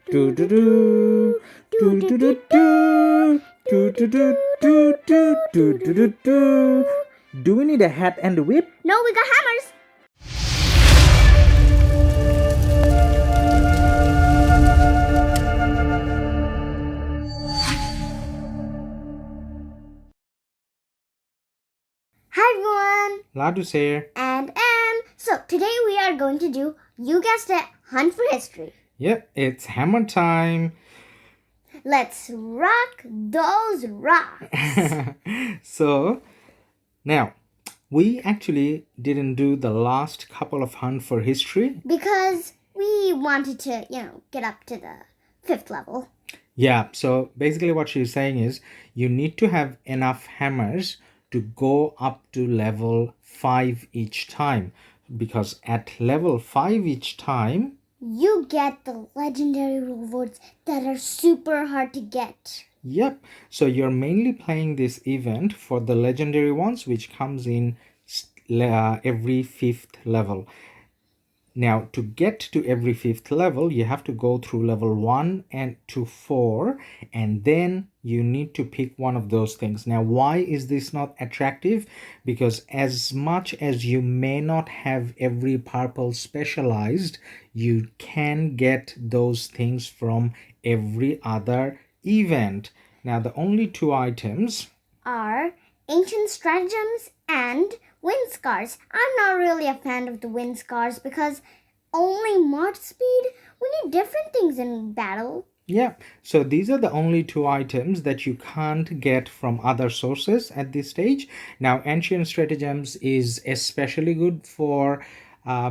Do do do do do do do do do do do do do do do do. Do we need a hat and a whip? No, we got hammers. Hi everyone, Ladus here. and so today we are going to do, you guessed it, Hunt for History. Yep, it's hammer time. Let's rock those rocks. So, now, we actually didn't do the last couple of Hunt for History. Because we wanted to, get up to the 5th level. Yeah, so basically what she's saying is you need to have enough hammers to go up to level 5 each time. Because at level 5 each time, You get the legendary rewards that are super hard to get. yep. So you're mainly playing this event for the legendary ones, which comes in every 5th level. Now, to get to every 5th level, you have to go through level 1 and to 4, and then you need to pick one of those things. Now, why is this not attractive? Because as much as you may not have every purple specialized, you can get those things from every other event. Now, the only two items Are ancient stratagems and wind scars. I'm not really a fan of the wind scars because only march speed. We need different things in battle. Yeah, so these are the only two items that you can't get from other sources at this stage. Now, ancient stratagems is especially good for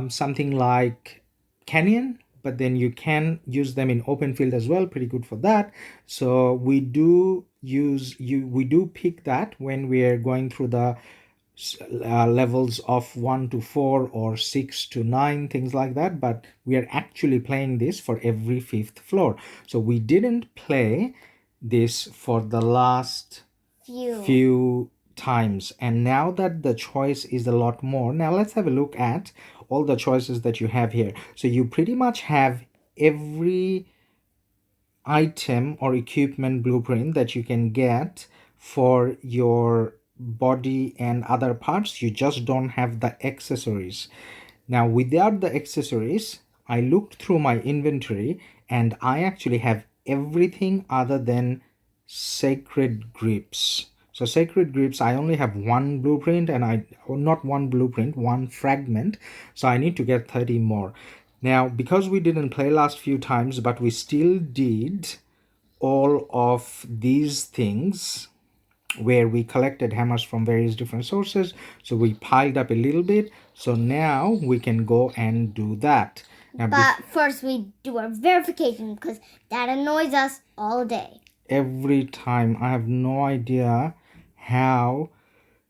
something like canyon, but then you can use them in open field as well. Pretty good for that. So we do pick that when we are going through the levels of 1 to 4 or 6 to 9, things like that, but we are actually playing this for every 5th floor. So we didn't play this for the last few times, and now that the choice is a lot more, now let's have a look at all the choices that you have here. So you pretty much have every item or equipment blueprint that you can get for your body and other parts. You just don't have the accessories. Now, without the accessories, I looked through my inventory and I actually have everything other than sacred grips. So sacred grips, I only have one blueprint, and not one blueprint, one fragment. So I need to get 30 more. Now, because we didn't play last few times, but we still did all of these things where we collected hammers from various different sources. So we piled up a little bit. So now we can go and do that. Now, But first we do our verification because that annoys us all day. Every time, I have no idea how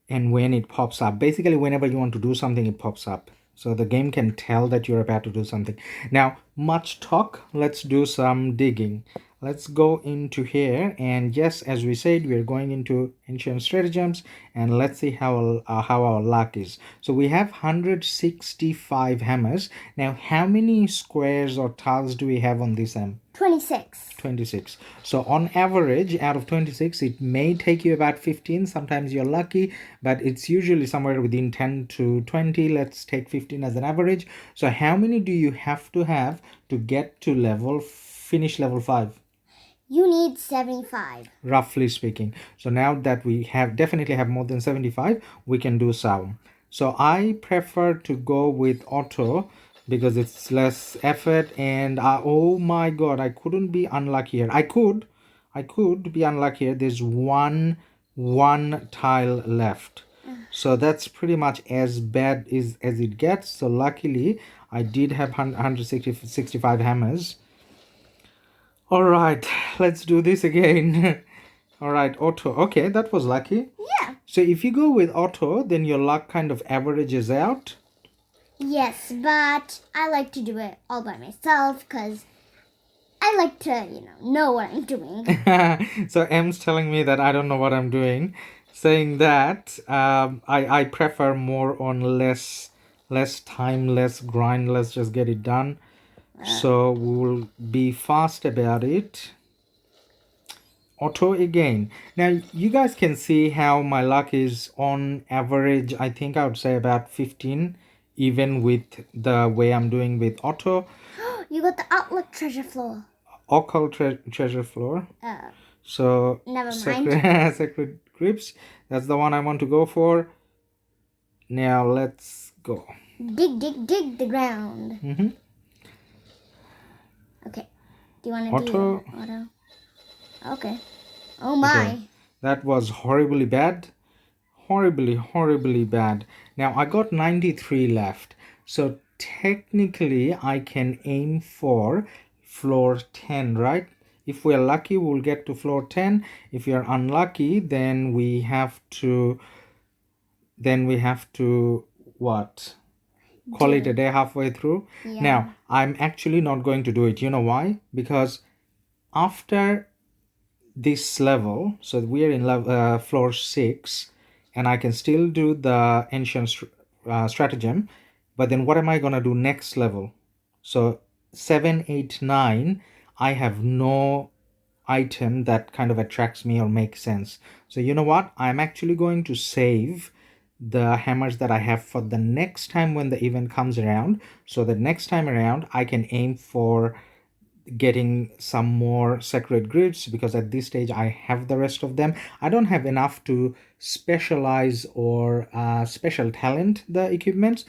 and when it pops up. Basically, whenever you want to do something, it pops up. So the game can tell that you're about to do something. Now, much talk, let's do some digging. Let's go into here, and yes, as we said, we're going into ancient stratagems, and let's see how our luck is. So we have 165 hammers. Now, how many squares or tiles do we have on this 26. 26. So on average, out of 26, it may take you about 15. Sometimes you're lucky, but it's usually somewhere within 10 to 20. Let's take 15 as an average. So how many do you have to get to finish level 5? You need 75. Roughly speaking. So now that we definitely have more than 75, we can do some. So I prefer to go with auto because it's less effort, and oh my god, I couldn't be unluckier. I could be unluckier. There's one tile left. So that's pretty much as bad as it gets. So luckily I did have 165 hammers. All right, let's do this again. All right, auto. Okay, that was lucky. Yeah. So if you go with auto, then your luck kind of averages out. Yes, but I like to do it all by myself because I like to, know what I'm doing. So M's telling me that I don't know what I'm doing, saying that I prefer more on less time, less grind. Let's just get it done. So we will be fast about it. Auto again. Now you guys can see how my luck is on average. I think I would say about 15, even with the way I'm doing with auto. You got the outlook treasure floor. Occult treasure floor. So Never sacred, mind. sacred grips. That's the one I want to go for. Now let's go. Dig the ground. Mm-hmm. Okay. Do you want to do auto? Okay. Oh my. Okay. That was horribly bad. Horribly bad. Now I got 93 left. So technically I can aim for floor 10, right? If we're lucky, we'll get to floor 10. If you're unlucky, then we have to what? Call it a day halfway through. Yeah. Now, I'm actually not going to do it. You know why? Because after this level, so we're in floor 6, and I can still do the ancient stratagem, but then what am I going to do next level? So 7, 8, 9, I have no item that kind of attracts me or makes sense. So you know what? I'm actually going to save the hammers that I have for the next time when the event comes around, so that next time around I can aim for getting some more sacred grids, because at this stage I have the rest of them. I don't have enough to specialize or special talent the equipments,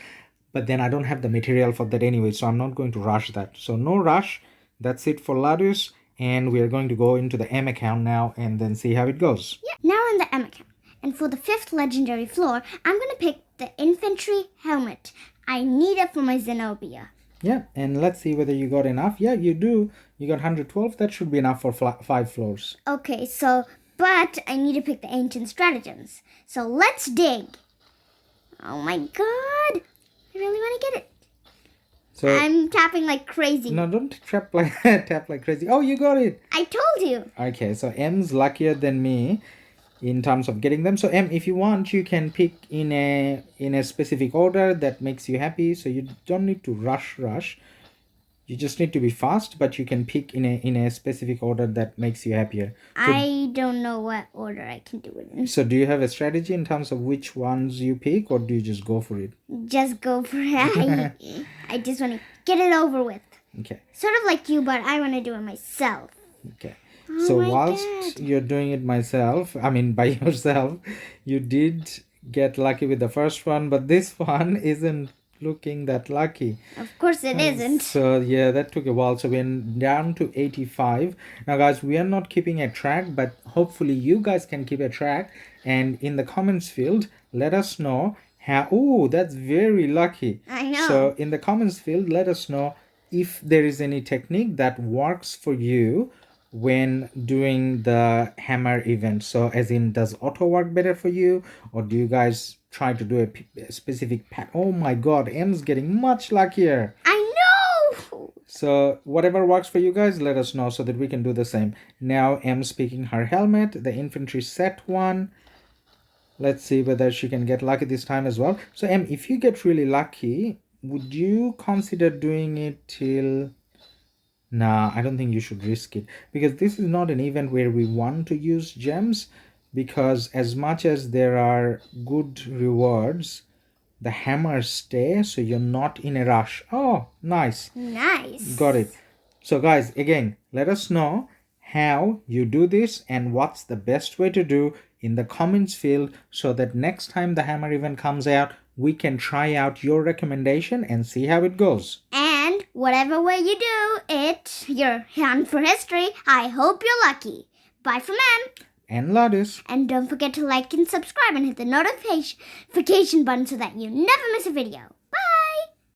but then I don't have the material for that anyway, so I'm not going to rush that. So no rush. That's it for Ladus, and we are going to go into the M account now and then see how it goes. Yeah. Now in the M account. And for the 5th legendary floor, I'm going to pick the infantry helmet. I need it for my Zenobia. Yeah, and let's see whether you got enough. Yeah, you do. You got 112. That should be enough for 5 floors. Okay, but I need to pick the ancient stratagems. So let's dig. Oh my god. I really want to get it. So I'm tapping like crazy. No, don't tap like crazy. Oh, you got it. I told you. Okay, so M's luckier than me in terms of getting them. So M, if you want, you can pick in a specific order that makes you happy. So you don't need to rush. You just need to be fast, but you can pick in a specific order that makes you happier. So, I don't know what order I can do it in. So do you have a strategy in terms of which ones you pick, or do you just go for it? Just go for it. I just want to get it over with. Okay. Sort of like you, but I want to do it myself. Okay. Oh so whilst you're doing it by yourself, you did get lucky with the first one, but this one isn't looking that lucky. Of course it isn't. So yeah, that took a while. So we're down to 85. Now guys, we are not keeping a track, but hopefully you guys can keep a track, and in the comments field let us know how. Oh, that's very lucky. I know. So in the comments field let us know if there is any technique that works for you when doing the hammer event. So as in, does auto work better for you, or do you guys try to do a specific pack? Oh my god, M's getting much luckier. I know. So whatever works for you guys, let us know so that we can do the same. Now M's picking her helmet, the infantry set one. Let's see whether she can get lucky this time as well. So M, if you get really lucky, would you consider doing it till... Nah, I don't think you should risk it, because this is not an event where we want to use gems, because as much as there are good rewards, the hammers stay, so you're not in a rush. Oh, nice. Nice. Got it. So guys, again, let us know how you do this and what's the best way to do in the comments field, so that next time the hammer event comes out, we can try out your recommendation and see how it goes. And whatever way you do it, you're on for history. I hope you're lucky. Bye from M. And Ladus. And don't forget to like and subscribe and hit the notification button so that you never miss a video.